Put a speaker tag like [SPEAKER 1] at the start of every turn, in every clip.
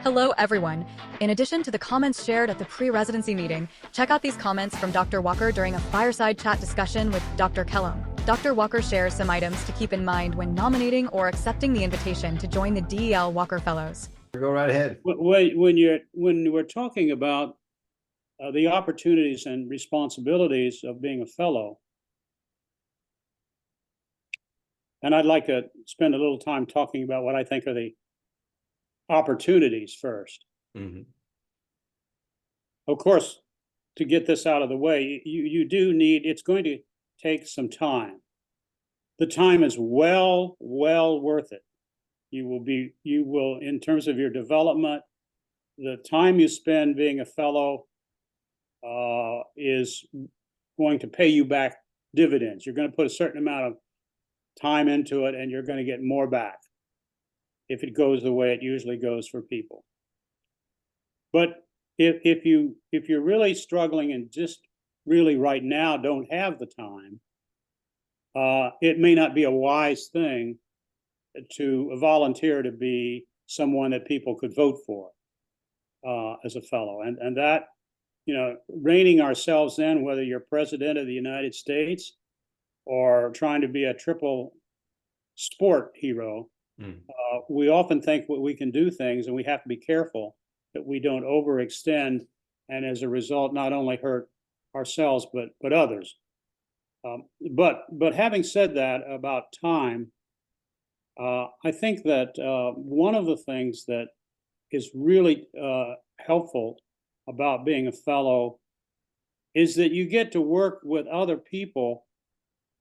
[SPEAKER 1] Hello, everyone. In addition to the comments shared at the pre-residency meeting, check out these comments from Dr. Walker during a fireside chat discussion with Dr. Kellum. Dr. Walker shares some items to keep in mind when nominating or accepting the invitation to join the DEL Walker Fellows.
[SPEAKER 2] Go right ahead.
[SPEAKER 3] When we're talking about the opportunities and responsibilities of being a fellow, and I'd like to spend a little time talking about what I think are the opportunities first.
[SPEAKER 2] Mm-hmm.
[SPEAKER 3] Of course, to get this out of the way, you do need, it's going to take some time. The time is well worth it. You will, in terms of your development, the time you spend being a fellow is going to pay you back dividends. You're going to put a certain amount of time into it, and you're going to get more back if it goes the way it usually goes for people. But if you're really struggling and just really right now don't have the time, it may not be a wise thing to volunteer to be someone that people could vote for as a fellow. And that, reining ourselves in, whether you're president of the United States or trying to be a triple sport hero, we often think we can do things, and we have to be careful that we don't overextend, and as a result, not only hurt ourselves but others. But having said that about time, I think that one of the things that is really helpful about being a fellow is that you get to work with other people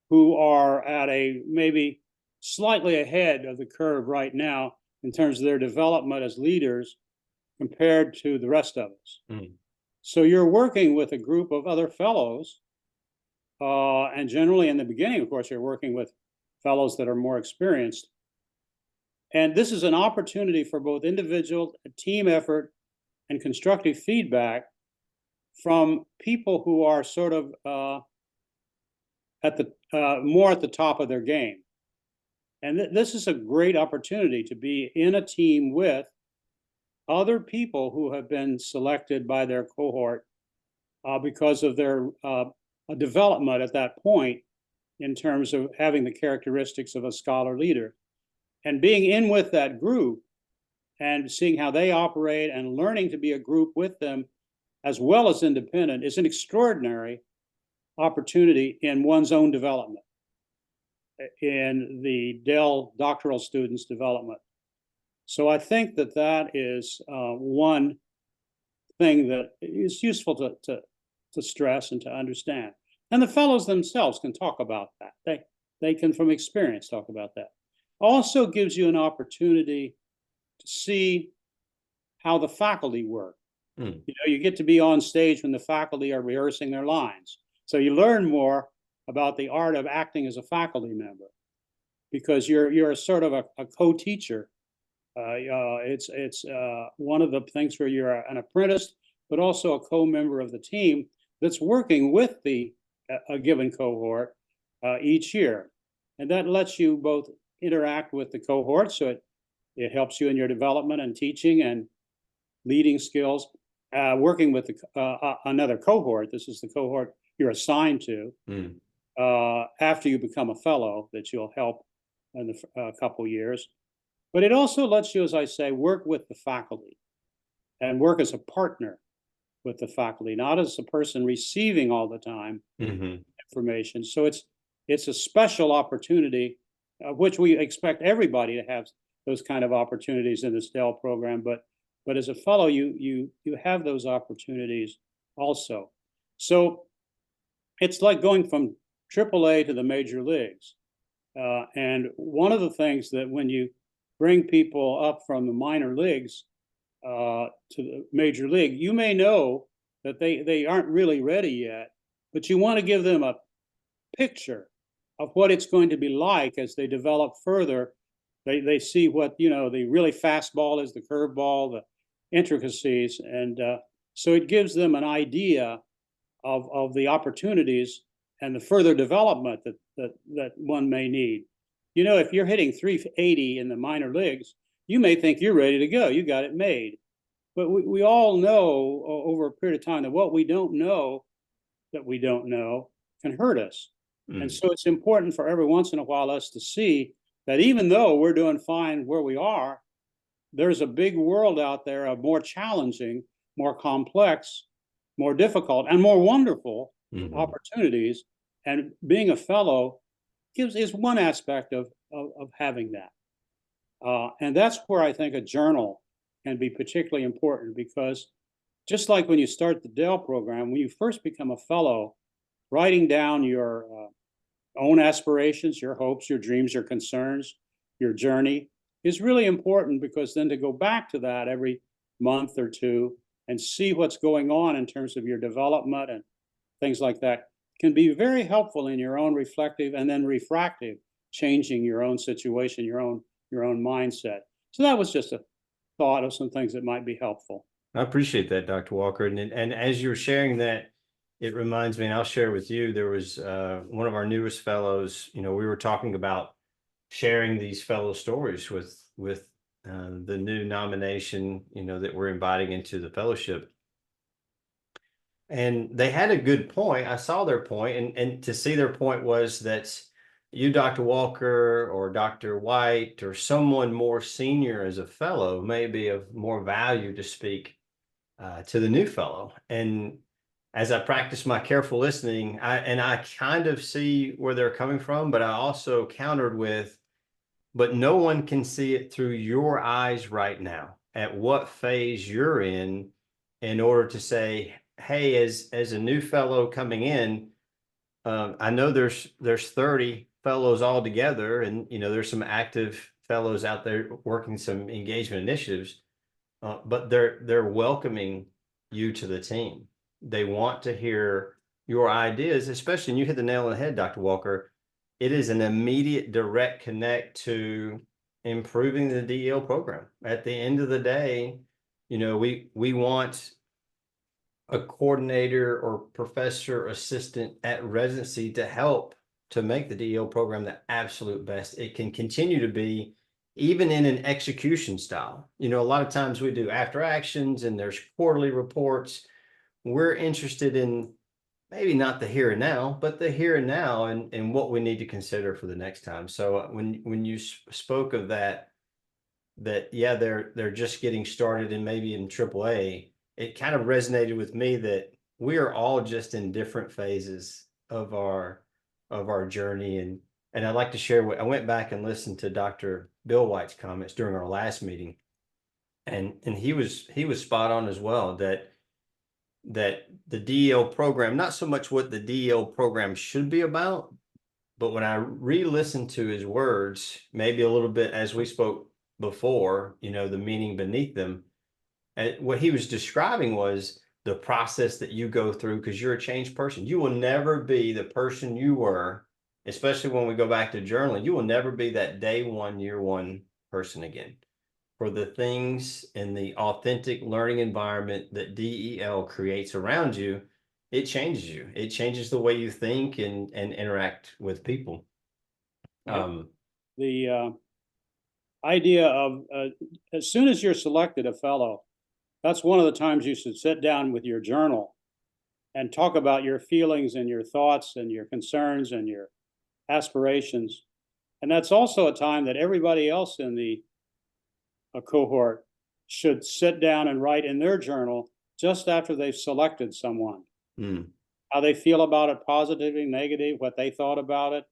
[SPEAKER 3] who are at a maybe slightly ahead of the curve right now in terms of their development as leaders compared to the rest of us. So you're working with a group of other fellows, and generally in the beginning, of course, you're working with fellows that are more experienced. And this is an opportunity for both individual, team effort, and constructive feedback from people who are sort of more at the top of their game. And this is a great opportunity to be in a team with other people who have been selected by their cohort because of their development at that point in terms of having the characteristics of a scholar leader. And being in with that group and seeing how they operate and learning to be a group with them as well as independent is an extraordinary opportunity in one's own development, in the Dell doctoral students' development. So I think that is one thing that is useful to stress and to understand. And the fellows themselves can talk about that. They can, from experience, talk about that. Also gives you an opportunity to see how the faculty work. You get to be on stage when the faculty are rehearsing their lines. So you learn more about the art of acting as a faculty member, because you're a sort of a co-teacher. It's one of the things where you're an apprentice, but also a co-member of the team that's working with a given cohort each year. And that lets you both interact with the cohort, so it helps you in your development and teaching and leading skills. Working with another cohort, this is the cohort you're assigned to after you become a fellow that you'll help in a couple years. But it also lets you, as I say, work with the faculty and work as a partner with the faculty, not as a person receiving all the time information. So it's a special opportunity, which we expect everybody to have those kind of opportunities in the Dell program. But as a fellow, you have those opportunities also. So it's like going from AAA to the major leagues. And one of the things that when you bring people up from the minor leagues to the major league, you may know that they aren't really ready yet, but you want to give them a picture of what it's going to be like as they develop further. They see what, the really fast ball is, the curve ball, the intricacies. And so it gives them an idea of the opportunities and the further development that one may need. If you're hitting 380 in the minor leagues, you may think you're ready to go. You got it made. But we all know over a period of time that what we don't know that we don't know can hurt us. And
[SPEAKER 2] Mm.
[SPEAKER 3] so it's important for every once in a while us to see that even though we're doing fine where we are, there's a big world out there of more challenging, more complex, more difficult, and more wonderful opportunities. And being a fellow is one aspect of having that. And that's where I think a journal can be particularly important, because just like when you start the Dell program, when you first become a fellow, writing down your own aspirations, your hopes, your dreams, your concerns, your journey is really important, because then to go back to that every month or two and see what's going on in terms of your development and things like that can be very helpful in your own reflective and then refractive, changing your own situation, your own mindset. So that was just a thought of some things that might be helpful.
[SPEAKER 2] I appreciate that, Dr. Walker. And as you're sharing that, it reminds me, and I'll share with you, there was one of our newest fellows, we were talking about sharing these fellow stories with the new nomination, that we're inviting into the fellowship. And they had a good point. I saw their point, and to see their point was that you, Dr. Walker, or Dr. White, or someone more senior as a fellow may be of more value to speak to the new fellow. And as I practice my careful listening, I kind of see where they're coming from, but I also countered with, but no one can see it through your eyes right now, at what phase you're in order to say, hey, as a new fellow coming in, I know there's 30 fellows all together, and there's some active fellows out there working some engagement initiatives, but they're welcoming you to the team. They want to hear your ideas, especially, and you hit the nail on the head, Dr. Walker. It is an immediate direct connect to improving the DEL program. At the end of the day, we want a coordinator or professor assistant at residency to help to make the DEL program the absolute best it can continue to be, even in an execution style. A lot of times we do after actions and there's quarterly reports. We're interested in maybe not the here and now, but the here and now, and what we need to consider for the next time. So when you spoke of that yeah, they're just getting started and maybe in AAA, it kind of resonated with me that we are all just in different phases of our journey. And I'd like to share what I went back and listened to Dr. Bill White's comments during our last meeting, and he was spot on as well, that the DEL program, not so much what the DEL program should be about, but when I re-listened to his words, maybe a little bit as we spoke before, the meaning beneath them, and what he was describing was the process that you go through, because you're a changed person. You will never be the person you were, especially when we go back to journaling. You will never be that day one, year one person again. For the things in the authentic learning environment that DEL creates around you, it changes you. It changes the way you think and interact with people.
[SPEAKER 3] The idea of as soon as you're selected a fellow, that's one of the times you should sit down with your journal and talk about your feelings and your thoughts and your concerns and your aspirations. And that's also a time that everybody else in the cohort should sit down and write in their journal just after they've selected someone. How they feel about it, positively, negative, what they thought about it,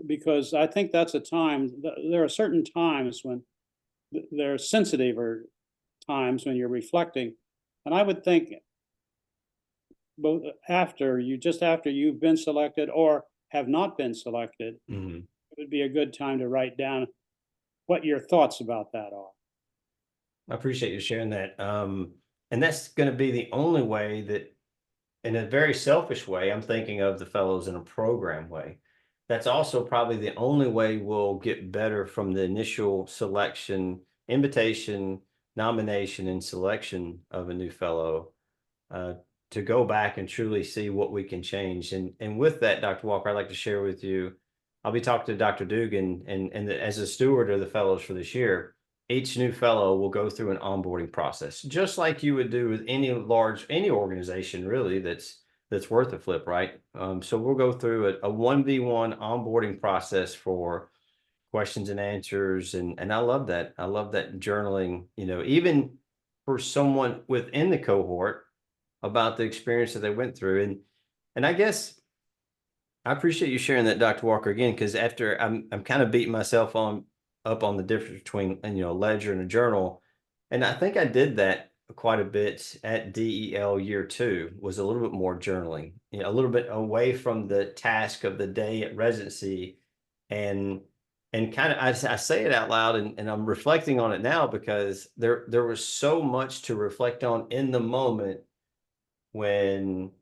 [SPEAKER 3] because I think that's a time, there are certain times when they're sensitive, or times when you're reflecting. And I would think both after you've been selected or have not been selected, it would be a good time to write down what your thoughts about that are.
[SPEAKER 2] I appreciate you sharing that. And that's going to be the only way that, in a very selfish way, I'm thinking of the fellows in a program way. That's also probably the only way we'll get better from the initial selection, invitation, nomination, and selection of a new fellow, to go back and truly see what we can change. And with that, Dr. Walker, I'd like to share with you, I'll be talking to Dr. Dugan and as a steward of the fellows for this year. each new fellow will go through an onboarding process, just like you would do with any organization really that's worth a flip, right? So we'll go through a 1v1 onboarding process for questions and answers. And I love that. I love that journaling, even for someone within the cohort about the experience that they went through. And I guess I appreciate you sharing that, Dr. Walker, again, because after I'm kind of beating myself up on the difference between a ledger and a journal. And I think I did that quite a bit at DEL year 2, was a little bit more journaling, a little bit away from the task of the day at residency. And kind of I say it out loud, and I'm reflecting on it now because there was so much to reflect on in the moment when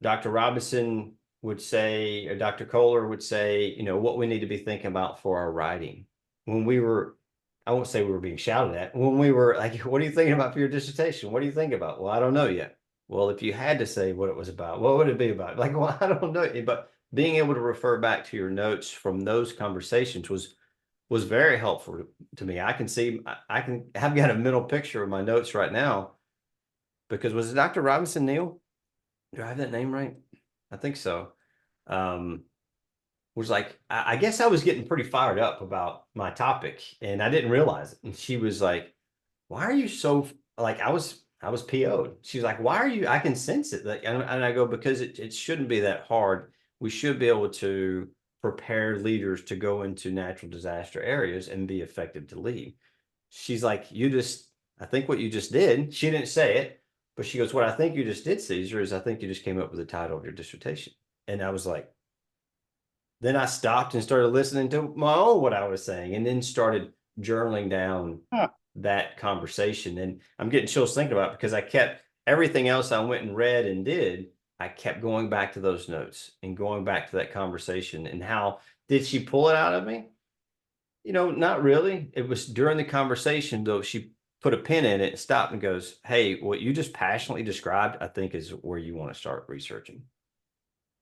[SPEAKER 2] Dr. Robinson would say, or Dr. Kohler would say, what we need to be thinking about for our writing. When we were, I won't say we were being shouted at, when we were like, what are you thinking about for your dissertation? What do you think about? Well, I don't know yet. Well, if you had to say what it was about, what would it be about? Like, well, I don't know. But being able to refer back to your notes from those conversations was very helpful to me. I can see, I've got a mental picture of my notes right now, because was it Dr. Robinson, Neil? Do I have that name right? I think so. Was like, I guess I was getting pretty fired up about my topic and I didn't realize it. And she was like, why are you so, like, I was PO'd. She's like, why are you, I can sense it. Like, and I go, because it shouldn't be that hard. We should be able to prepare leaders to go into natural disaster areas and be effective to lead. She's like, I think what you just did, she didn't say it, but she goes, what I think you just did, Caesar, is I think you just came up with the title of your dissertation. And I was like, then I stopped and started listening to my own, what I was saying, and then started journaling down that conversation. And I'm getting chills thinking about it, because I kept everything else I went and read and did. I kept going back to those notes and going back to that conversation. And how did she pull it out of me? Not really. It was during the conversation, though, she put a pin in it and stopped and goes, hey, what you just passionately described, I think is where you want to start researching.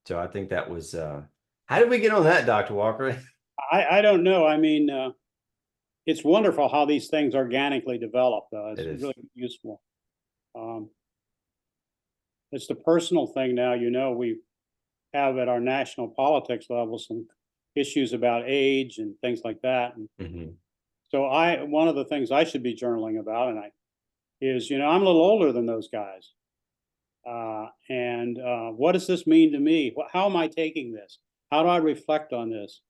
[SPEAKER 2] So I think that was, how did we get on that, Dr. Walker?
[SPEAKER 3] I don't know. I mean, it's wonderful how these things organically develop. It's really useful. It's the personal thing now. We have at our national politics level some issues about age and things like that. And so one of the things I should be journaling about, is, I'm a little older than those guys. And what does this mean to me? How am I taking this? How do I reflect on this?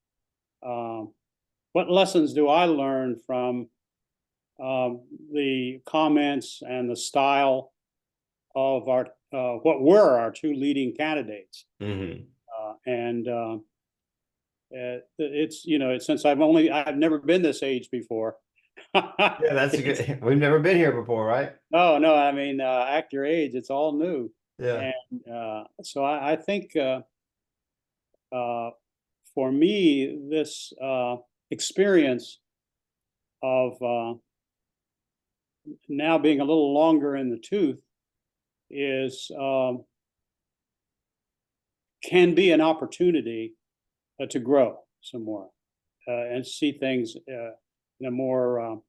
[SPEAKER 3] What lessons do I learn from the comments and the style of what were our 2 leading candidates? And it's since I've never been this age before.
[SPEAKER 2] Yeah, that's a good. We've never been here before, right?
[SPEAKER 3] No. I mean, act your age. It's all new.
[SPEAKER 2] Yeah.
[SPEAKER 3] And so I think for me, this experience of now being a little longer in the tooth is can be an opportunity to grow some more and see things in a more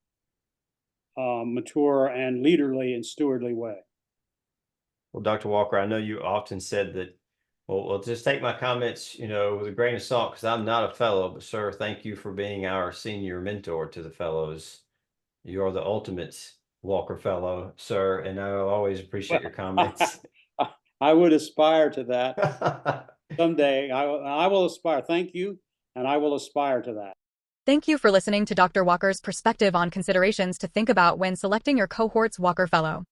[SPEAKER 3] mature and leaderly and stewardly way.
[SPEAKER 2] Well, Dr. Walker, I know you often said that, well, just take my comments, with a grain of salt, because I'm not a fellow, but sir, thank you for being our senior mentor to the fellows. You are the ultimate Walker Fellow, sir, and I always appreciate your comments.
[SPEAKER 3] I would aspire to that someday. I will aspire. Thank you, and I will aspire to that.
[SPEAKER 1] Thank you for listening to Dr. Walker's perspective on considerations to think about when selecting your cohort's Walker Fellow.